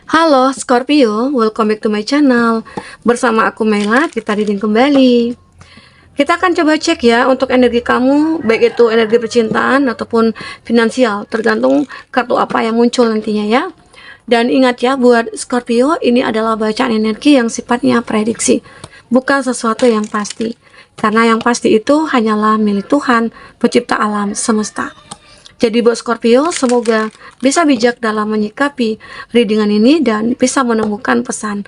Halo Scorpio, welcome back to my channel. Bersama aku Mela, kita reading kembali. Kita akan coba cek ya untuk energi kamu, baik itu energi percintaan ataupun finansial, tergantung kartu apa yang muncul nantinya ya. Dan ingat ya, buat Scorpio, ini adalah bacaan energi yang sifatnya prediksi, bukan sesuatu yang pasti. Karena yang pasti itu hanyalah milik Tuhan, pencipta alam semesta. Jadi buat Scorpio, semoga bisa bijak dalam menyikapi readingan ini dan bisa menemukan pesan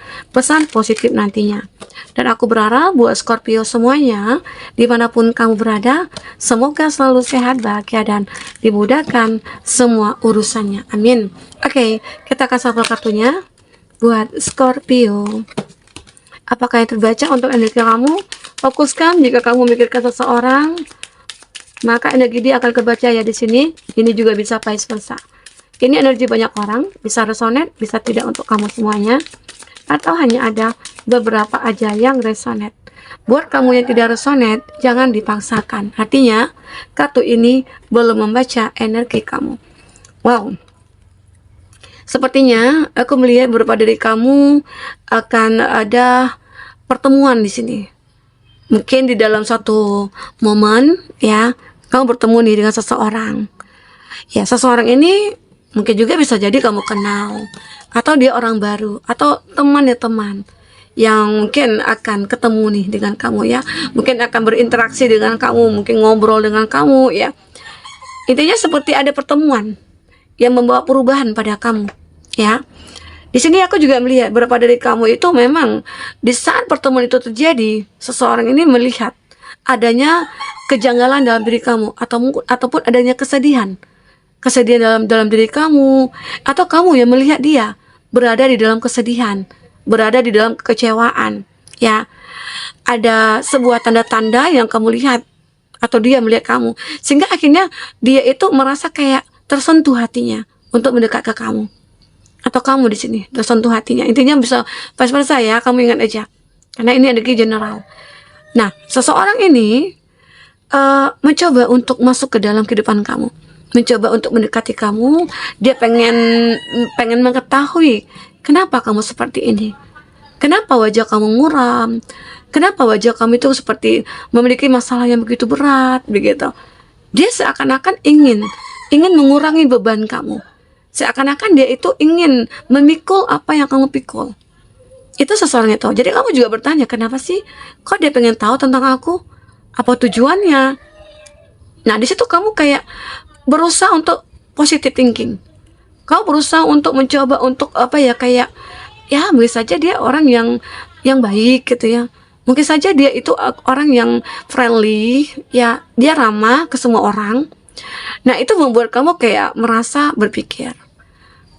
positif nantinya. Dan aku berharap buat Scorpio semuanya, dimanapun kamu berada, semoga selalu sehat, bahagia, dan dimudahkan semua urusannya. Amin. Oke, kita akan shuffle kartunya buat Scorpio. Apakah yang terbaca untuk energi kamu? Fokuskan jika kamu memikirkan seseorang, maka energi dia akan kebaca ya di sini. Ini juga bisa vice versa. Ini energi banyak orang, bisa resonate, bisa tidak untuk kamu semuanya, atau hanya ada beberapa aja yang resonate. Buat kamu yang tidak resonate, jangan dipaksakan. Artinya, kartu ini belum membaca energi kamu. Wow. Sepertinya aku melihat beberapa dari kamu akan ada pertemuan di sini. Mungkin di dalam suatu momen ya, kamu bertemu nih dengan seseorang. Ya, seseorang ini mungkin juga bisa jadi kamu kenal, atau dia orang baru, atau teman yang mungkin akan ketemu nih dengan kamu ya. Mungkin akan berinteraksi dengan kamu, mungkin ngobrol dengan kamu ya. Intinya seperti ada pertemuan yang membawa perubahan pada kamu ya. Di sini aku juga melihat beberapa dari kamu itu memang di saat pertemuan itu terjadi, seseorang ini melihat adanya kejanggalan dalam diri kamu, ataupun adanya kesedihan dalam diri kamu, atau kamu yang melihat dia berada di dalam kesedihan, berada di dalam kekecewaan ya. Ada sebuah tanda-tanda yang kamu lihat atau dia melihat kamu, sehingga akhirnya dia itu merasa kayak tersentuh hatinya untuk mendekat ke kamu, atau kamu di sini tersentuh hatinya. Intinya bisa vice versa ya, kamu ingat aja, karena ini energi general. Nah, seseorang ini mencoba untuk masuk ke dalam kehidupan kamu, mencoba untuk mendekati kamu. Dia pengen mengetahui kenapa kamu seperti ini, kenapa wajah kamu muram, kenapa wajah kamu itu seperti memiliki masalah yang begitu berat begitu. Dia seakan-akan ingin mengurangi beban kamu, seakan-akan dia itu ingin memikul apa yang kamu pikul. Itu seseorang itu. Jadi kamu juga bertanya, kenapa sih kok dia pengen tahu tentang aku? Apa tujuannya? Nah, di situ kamu kayak berusaha untuk positive thinking. Kamu berusaha untuk mencoba untuk kayak ya mungkin saja dia orang yang baik gitu ya. Mungkin saja dia itu orang yang friendly ya, dia ramah ke semua orang. Nah, itu membuat kamu kayak merasa berpikir,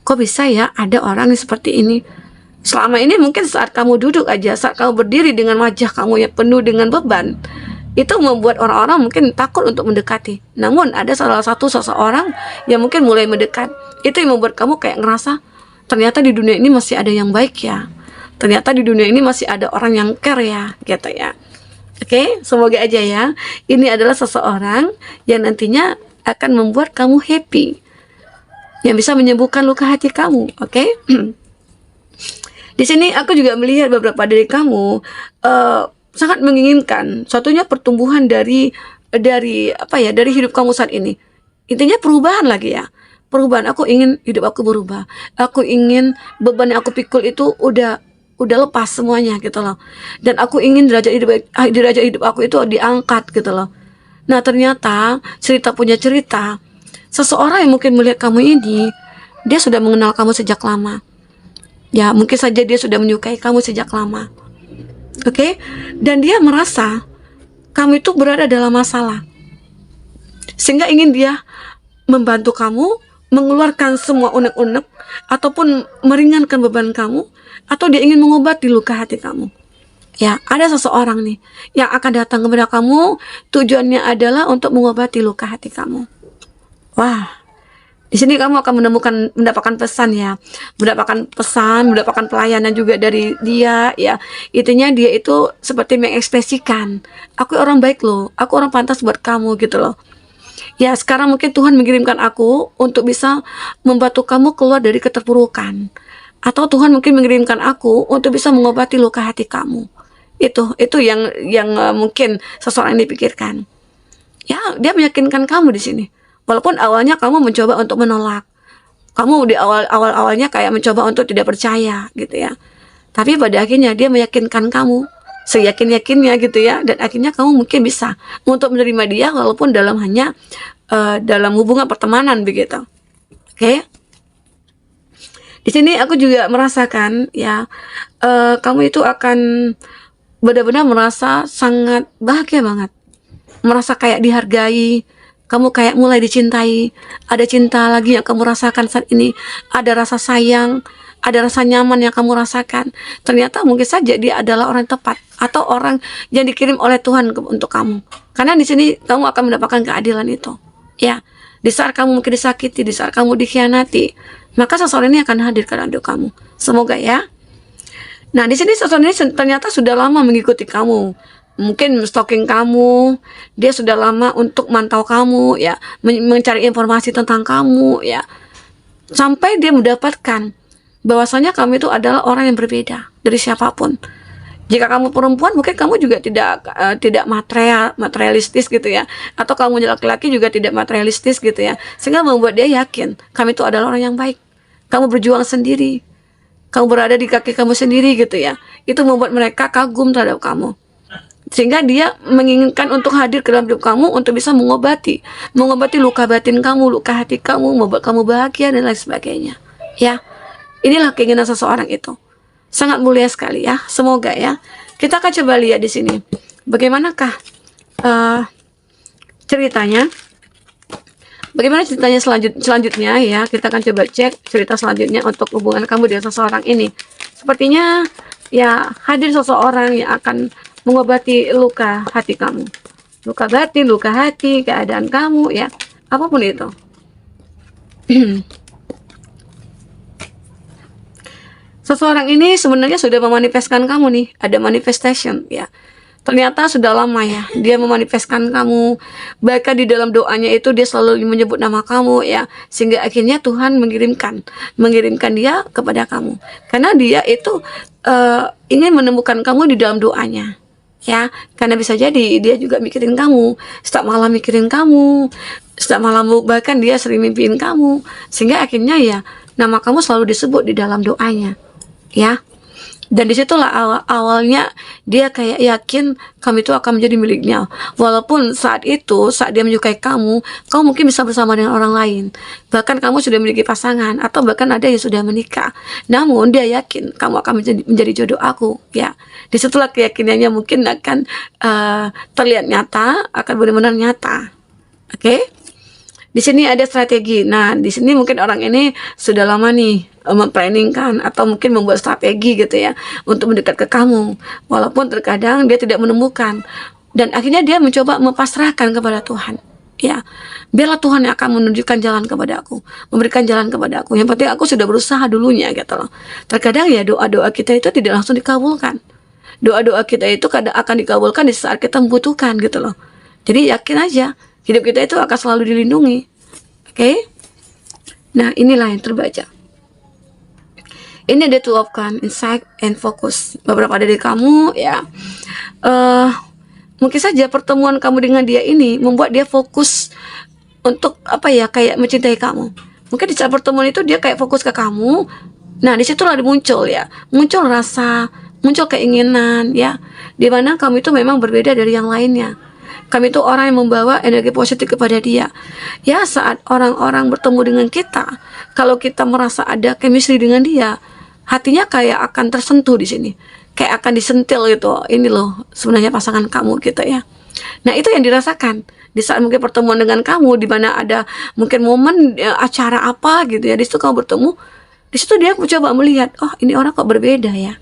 kok bisa ya ada orang yang seperti ini? Selama ini mungkin saat kamu duduk aja, saat kamu berdiri dengan wajah kamu yang penuh dengan beban, itu membuat orang-orang mungkin takut untuk mendekati. Namun ada salah satu seseorang yang mungkin mulai mendekat. Itu yang membuat kamu kayak ngerasa, ternyata di dunia ini masih ada yang baik ya, ternyata di dunia ini masih ada orang yang care ya, gitu ya. Oke, semoga aja ya, ini adalah seseorang yang nantinya akan membuat kamu happy, yang bisa menyembuhkan luka hati kamu. Oke. Di sini aku juga melihat beberapa dari kamu sangat menginginkan suatunya pertumbuhan dari hidup kamu saat ini. Intinya perubahan lagi ya. Perubahan, aku ingin hidup aku berubah. Aku ingin beban yang aku pikul itu udah lepas semuanya gitu loh. Dan aku ingin derajat hidup aku itu diangkat gitu loh. Nah, ternyata cerita punya cerita. Seseorang yang mungkin melihat kamu ini, dia sudah mengenal kamu sejak lama. Ya, mungkin saja dia sudah menyukai kamu sejak lama. Oke? Dan dia merasa kamu itu berada dalam masalah, sehingga ingin dia membantu kamu mengeluarkan semua unek-unek, ataupun meringankan beban kamu, atau dia ingin mengobati luka hati kamu. Ya, ada seseorang nih yang akan datang kepada kamu, tujuannya adalah untuk mengobati luka hati kamu. Wah, di sini kamu akan mendapatkan pesan ya, mendapatkan pelayanan juga dari dia ya. Intinya dia itu seperti mengekspresikan, aku orang baik loh, aku orang pantas buat kamu gitu loh. Ya, sekarang mungkin Tuhan mengirimkan aku untuk bisa membantu kamu keluar dari keterpurukan. atau Tuhan mungkin mengirimkan aku untuk bisa mengobati luka hati kamu. Itu yang mungkin seseorang ini pikirkan. Ya, dia meyakinkan kamu di sini. Walaupun awalnya kamu mencoba untuk menolak. Kamu di awalnya kayak mencoba untuk tidak percaya gitu ya. Tapi pada akhirnya dia meyakinkan kamu seyakin-yakinnya gitu ya, dan akhirnya kamu mungkin bisa untuk menerima dia walaupun dalam hubungan pertemanan begitu. Oke? Di sini aku juga merasakan ya, kamu itu akan benar-benar merasa sangat bahagia banget, merasa kayak dihargai, kamu kayak mulai dicintai, ada cinta lagi yang kamu rasakan saat ini, ada rasa sayang, ada rasa nyaman yang kamu rasakan. Ternyata mungkin saja dia adalah orang yang tepat atau orang yang dikirim oleh Tuhan untuk kamu. Karena di sini kamu akan mendapatkan keadilan itu. Ya, di saat kamu mungkin disakiti, di saat kamu dikhianati, maka seseorang ini akan hadir ke dalam hidup kamu. Semoga ya. Nah, di sini seseorang ini ternyata sudah lama mengikuti kamu. Mungkin stalking kamu, dia sudah lama untuk mantau kamu ya, mencari informasi tentang kamu ya. Sampai dia mendapatkan bahwasanya kamu itu adalah orang yang berbeda dari siapapun. Jika kamu perempuan, mungkin kamu juga tidak materialistis gitu ya, atau kamu laki-laki juga tidak materialistis gitu ya, sehingga membuat dia yakin kamu itu adalah orang yang baik. Kamu berjuang sendiri, kamu berada di kaki kamu sendiri gitu ya. Itu membuat mereka kagum terhadap kamu, sehingga dia menginginkan untuk hadir ke dalam hidup kamu untuk bisa mengobati luka batin kamu, luka hati kamu, membuat kamu bahagia dan lain sebagainya. Ya, inilah keinginan seseorang itu. Sangat mulia sekali ya. Semoga ya. Kita akan coba lihat di sini. Bagaimanakah ceritanya? Bagaimana ceritanya selanjutnya ya? Kita akan coba cek cerita selanjutnya untuk hubungan kamu dengan seseorang ini. Sepertinya ya hadir seseorang yang akan mengobati luka hati kamu, luka batin, luka hati, keadaan kamu ya, apapun itu. Seseorang ini sebenarnya sudah memanifestkan kamu nih, ada manifestation ya. Ternyata sudah lama ya dia memanifestkan kamu, bahkan di dalam doanya itu dia selalu menyebut nama kamu ya, sehingga akhirnya Tuhan mengirimkan dia kepada kamu, karena dia itu ingin menemukan kamu di dalam doanya ya. Karena bisa jadi dia juga mikirin kamu, setiap malam mikirin kamu, setiap malam bahkan dia sering mimpiin kamu, sehingga akhirnya ya nama kamu selalu disebut di dalam doanya ya. Dan disitulah awalnya dia kayak yakin kamu itu akan menjadi miliknya. Walaupun saat dia menyukai kamu mungkin bisa bersama dengan orang lain. Bahkan kamu sudah memiliki pasangan atau bahkan ada yang sudah menikah. Namun dia yakin kamu akan menjadi jodoh aku. Ya, disitulah keyakinannya mungkin akan terlihat nyata, akan benar-benar nyata. Oke? Di sini ada strategi. Nah, di sini mungkin orang ini sudah lama nih memplanningkan atau mungkin membuat strategi gitu ya untuk mendekat ke kamu. Walaupun terkadang dia tidak menemukan, dan akhirnya dia mencoba mempasrahkan kepada Tuhan. Ya, biarlah Tuhan yang akan menunjukkan jalan kepada aku, memberikan jalan kepada aku. Yang penting aku sudah berusaha dulunya gitu loh. Terkadang ya doa-doa kita itu tidak langsung dikabulkan. Doa-doa kita itu kadang akan dikabulkan di saat kita membutuhkan gitu loh. Jadi yakin aja hidup kita itu akan selalu dilindungi. Oke? Nah, inilah yang terbaca. Ini ada two of Cups, insight and focus. Beberapa dari kamu ya, mungkin saja pertemuan kamu dengan dia ini membuat dia fokus untuk kayak mencintai kamu. Mungkin di saat pertemuan itu dia kayak fokus ke kamu. Nah, disitulah muncul rasa, muncul keinginan ya, dimana kamu itu memang berbeda dari yang lainnya. Kami itu orang yang membawa energi positif kepada dia. Ya, saat orang-orang bertemu dengan kita, kalau kita merasa ada chemistry dengan dia, hatinya kayak akan tersentuh di sini. Kayak akan disentil gitu. Ini loh sebenarnya pasangan kamu gitu ya. Nah, itu yang dirasakan. Di saat mungkin pertemuan dengan kamu, di mana ada mungkin momen acara apa gitu ya, di situ kamu bertemu, di situ dia mencoba melihat, oh ini orang kok berbeda ya.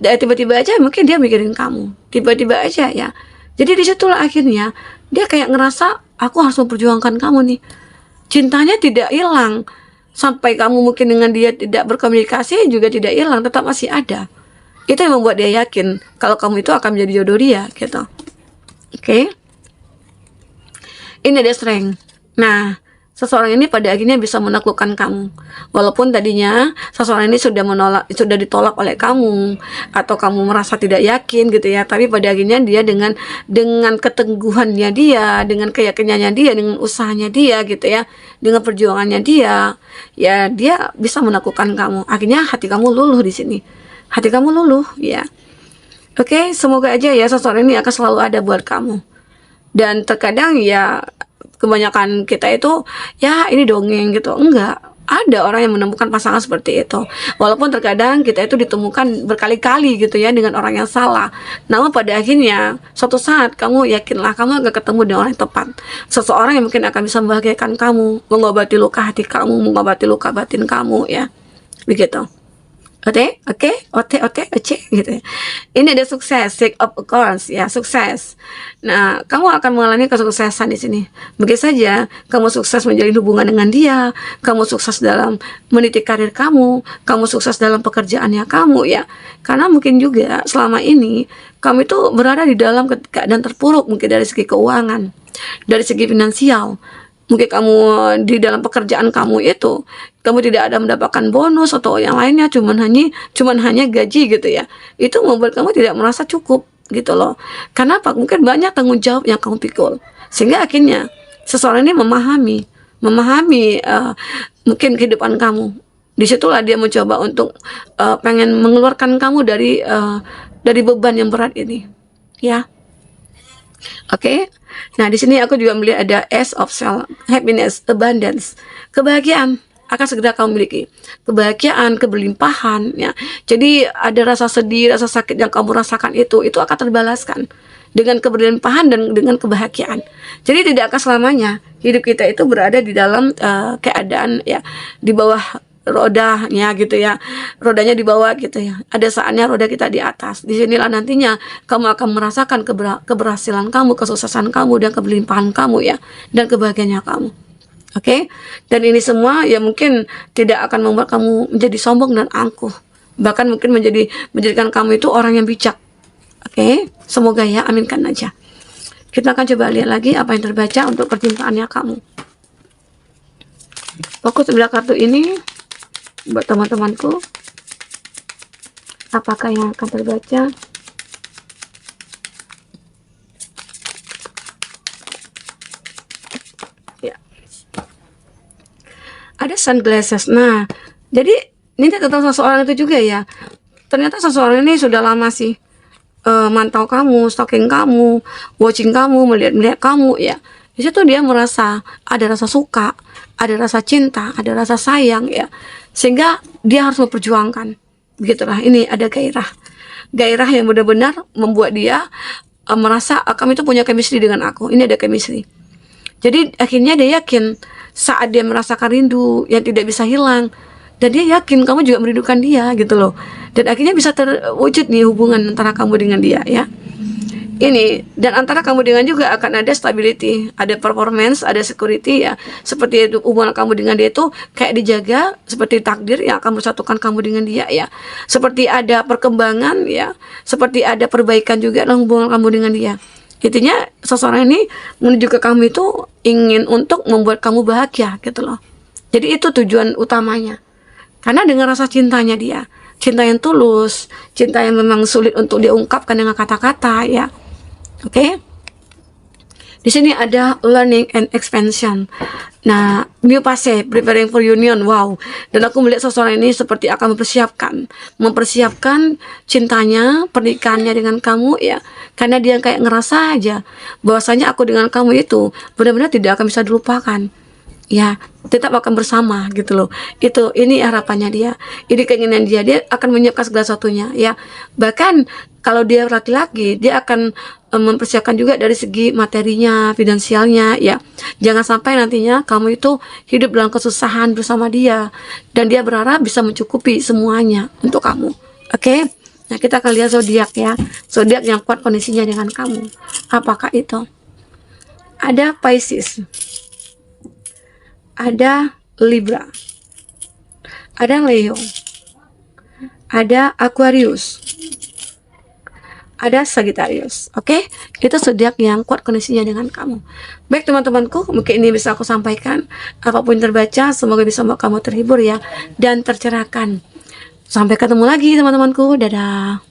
Tiba-tiba aja mungkin dia mikirin kamu. Tiba-tiba aja ya. Jadi disitulah akhirnya dia kayak ngerasa aku harus memperjuangkan kamu nih. Cintanya tidak hilang. Sampai kamu mungkin dengan dia tidak berkomunikasi juga tidak hilang, tetap masih ada. Itu yang membuat dia yakin kalau kamu itu akan menjadi jodoh dia gitu. Oke? Ini ada strength. Nah, seseorang ini pada akhirnya bisa menaklukkan kamu. Walaupun tadinya seseorang ini sudah ditolak oleh kamu, atau kamu merasa tidak yakin gitu ya, tapi pada akhirnya dia dengan keteguhannya dia, dengan keyakinannya dia, dengan usahanya dia gitu ya, dengan perjuangannya dia, ya dia bisa menaklukkan kamu. Akhirnya hati kamu luluh di sini. Hati kamu luluh ya. Oke, semoga aja ya seseorang ini akan selalu ada buat kamu. Dan terkadang ya kebanyakan kita itu ya ini dongeng gitu, enggak, ada orang yang menemukan pasangan seperti itu, walaupun terkadang kita itu ditemukan berkali-kali gitu ya dengan orang yang salah. Namun pada akhirnya suatu saat kamu yakinlah kamu akan ketemu dengan orang yang tepat, seseorang yang mungkin akan bisa membahagiakan kamu, mengobati luka hati kamu, mengobati luka batin kamu ya, begitu. Oke, gitu ya. Ini ada sukses, sake of occurrence ya, sukses. Nah, kamu akan mengalami kesuksesan di sini. Mungkin saja kamu sukses menjalin hubungan dengan dia, kamu sukses dalam meniti karir kamu sukses dalam pekerjaannya kamu ya. Karena mungkin juga selama ini kamu itu berada di dalam keadaan terpuruk, mungkin dari segi keuangan, dari segi finansial. Mungkin kamu di dalam pekerjaan kamu itu kamu tidak ada mendapatkan bonus atau yang lainnya, cuman hanya gaji gitu ya. Itu membuat kamu tidak merasa cukup gitu loh. Karena apa? Mungkin banyak tanggung jawab yang kamu pikul, sehingga akhirnya seseorang ini memahami mungkin kehidupan kamu. Disitulah dia mencoba untuk pengen mengeluarkan kamu dari beban yang berat ini ya. Oke. Nah, di sini aku juga melihat ada Ace of Self, happiness, abundance, kebahagiaan akan segera kamu miliki, kebahagiaan, keberlimpahan ya. Jadi ada rasa sedih, rasa sakit yang kamu rasakan itu akan terbalaskan dengan keberlimpahan dan dengan kebahagiaan. Jadi tidak akan selamanya hidup kita itu berada di dalam keadaan ya di bawah rodanya gitu ya, rodanya di bawah gitu ya, ada saatnya roda kita di atas. Disinilah nantinya kamu akan merasakan keberhasilan kamu, kesuksesan kamu, dan keberlimpahan kamu ya, dan kebahagiaannya kamu. Oke. Dan ini semua ya mungkin tidak akan membuat kamu menjadi sombong dan angkuh, bahkan mungkin menjadikan kamu itu orang yang bijak. Oke. Semoga ya, aminkan aja. Kita akan coba lihat lagi apa yang terbaca untuk percintaannya kamu. Fokus sebelah kartu ini buat teman-temanku, apakah yang akan terbaca? Ya, ada sunglasses. Nah, jadi ini tentang seseorang itu juga ya. Ternyata seseorang ini sudah lama sih mantau kamu, stalking kamu, watching kamu, melihat kamu ya. Di situ dia merasa ada rasa suka, ada rasa cinta, ada rasa sayang ya, sehingga dia harus memperjuangkan. Begitulah, ini ada gairah yang benar-benar membuat dia merasa kamu itu punya chemistry dengan aku. Ini ada chemistry. Jadi akhirnya dia yakin saat dia merasakan rindu yang tidak bisa hilang, dan dia yakin kamu juga merindukan dia gitu loh. Dan akhirnya bisa terwujud nih hubungan antara kamu dengan dia ya. Ini, dan antara kamu dengan juga akan ada stability, ada performance, ada security ya. Seperti itu, hubungan kamu dengan dia itu kayak dijaga, seperti takdir yang akan bersatukan kamu dengan dia ya. Seperti ada perkembangan ya, seperti ada perbaikan juga dalam hubungan kamu dengan dia. Intinya seseorang ini menuju ke kamu itu ingin untuk membuat kamu bahagia gitu loh. Jadi itu tujuan utamanya. Karena dengan rasa cintanya dia, cinta yang tulus, cinta yang memang sulit untuk diungkapkan dengan kata-kata ya. Oke. Di sini ada learning and expansion. Nah, new phase, preparing for union. Wow. Dan aku melihat seseorang ini seperti akan mempersiapkan cintanya, pernikahannya dengan kamu ya. Karena dia kayak ngerasa aja bahwasanya aku dengan kamu itu benar-benar tidak akan bisa dilupakan. Ya, tetap akan bersama gitu loh. Ini harapannya dia, ini keinginan dia akan menyiapkan segala satunya ya. Bahkan kalau dia laki-laki, dia akan mempersiapkan juga dari segi materinya, finansialnya ya. Jangan sampai nantinya kamu itu hidup dalam kesusahan bersama dia, dan dia berharap bisa mencukupi semuanya untuk kamu. Oke. Nah, kita akan lihat zodiak ya. Zodiak yang kuat kondisinya dengan kamu. Apakah itu? Ada Pisces, ada Libra, ada Leo, ada Aquarius, ada Sagittarius. Oke, itu zodiak yang kuat kondisinya dengan kamu. Baik teman-temanku, mungkin ini bisa aku sampaikan. Apapun yang terbaca, semoga bisa membuat kamu terhibur ya dan tercerahkan. Sampai ketemu lagi teman-temanku. Dadah.